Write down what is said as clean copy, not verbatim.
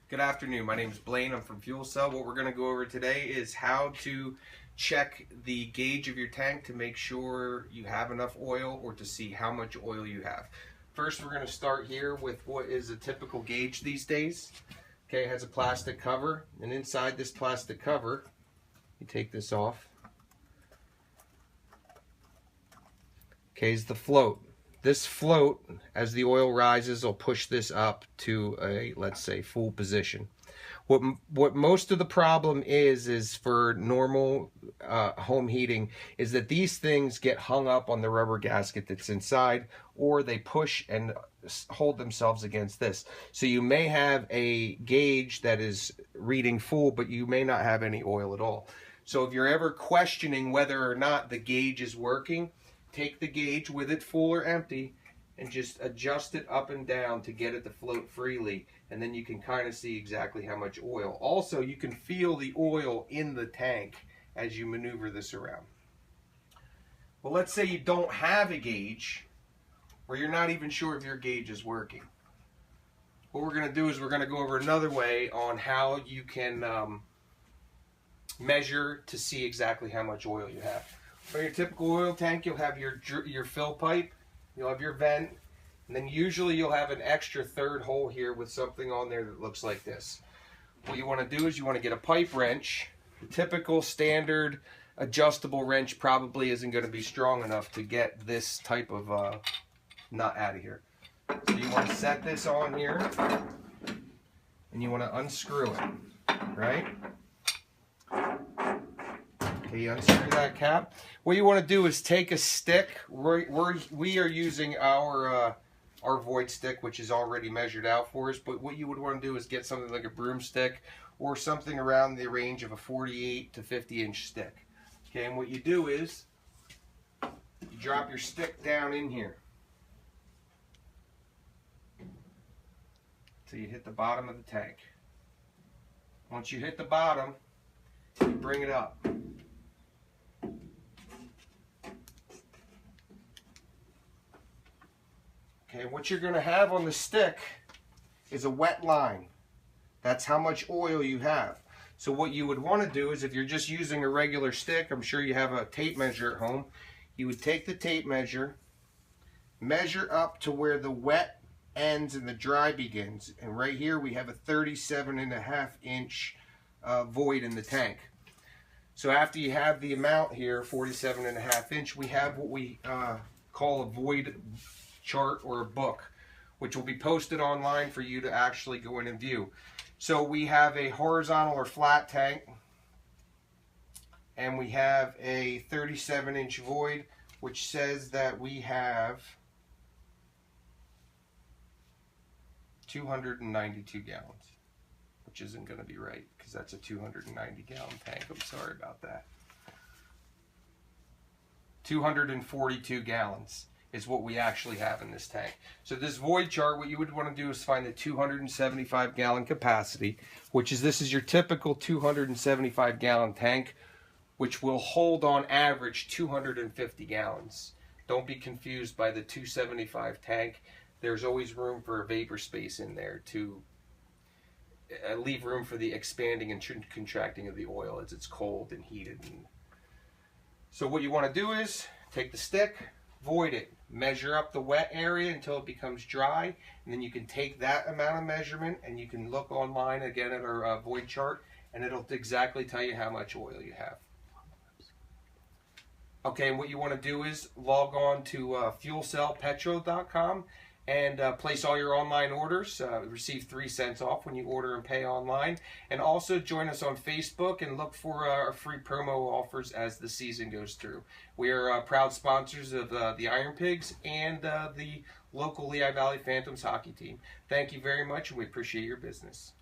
Good afternoon. My name is Blaine. I'm from Fuel Cell. What we're going to go over today is how to check the gauge of your tank to make sure you have enough oil or to see how much oil you have. First, we're going to start here with what is a typical gauge these days. Okay, it has a plastic cover, and inside this plastic cover, you take this off. Okay, is the float. This float, as the oil rises, will push this up to a, let's say, full position. What most of the problem is for normal home heating, is that these things get hung up on the rubber gasket that's inside, or they push and hold themselves against this. So you may have a gauge that is reading full, but you may not have any oil at all. So if you're ever questioning whether or not the gauge is working, take the gauge with it full or empty and just adjust it up and down to get it to float freely, and then you can kind of see exactly how much oil. Also, you can feel the oil in the tank as you maneuver this around. Well, let's say you don't have a gauge, or you're not even sure if your gauge is working. What we're going to do is we're going to go over another way on how you can measure to see exactly how much oil you have. For your typical oil tank, you'll have your fill pipe, you'll have your vent, and then usually you'll have an extra third hole here with something on there that looks like this. What you want to do is you want to get a pipe wrench. The typical standard adjustable wrench probably isn't going to be strong enough to get this type of nut out of here. So you want to set this on here, and you want to unscrew it, right? You unscrew that cap. What you want to do is take a stick. We are using our void stick, which is already measured out for us, but what you would want to do is get something like a broomstick or something around the range of a 48 to 50 inch stick. Okay, and what you do is you drop your stick down in here till you hit the bottom of the tank. Once you hit the bottom, you bring it up. Okay, what you're going to have on the stick is a wet line. That's how much oil you have. So what you would want to do is, if you're just using a regular stick, I'm sure you have a tape measure at home, you would take the tape measure, measure up to where the wet ends and the dry begins. And right here we have a 37.5 inch void in the tank. So after you have the amount here, 47.5 inch, we have what we call a void chart or a book, which will be posted online for you to actually go in and view. So we have a horizontal or flat tank, and we have a 37 inch void, which says that we have 292 gallons, which isn't going to be right because that's a 290 gallon tank. I'm sorry about that. 242 gallons is what we actually have in this tank. So this void chart, what you would want to do is find the 275 gallon capacity, which is, this is your typical 275 gallon tank, which will hold on average 250 gallons. Don't be confused by the 275 tank. There's always room for a vapor space in there to leave room for the expanding and contracting of the oil as it's cold and heated. So what you want to do is take the stick, void it, measure up the wet area until it becomes dry, and then you can take that amount of measurement and you can look online again at our void chart, and it'll exactly tell you how much oil you have. Okay, and what you want to do is log on to fuelcellpetro.com and place all your online orders. Receive 3 cents off when you order and pay online. And also join us on Facebook and look for our free promo offers as the season goes through. We are proud sponsors of the Iron Pigs and the local Lehigh Valley Phantoms hockey team. Thank you very much, and we appreciate your business.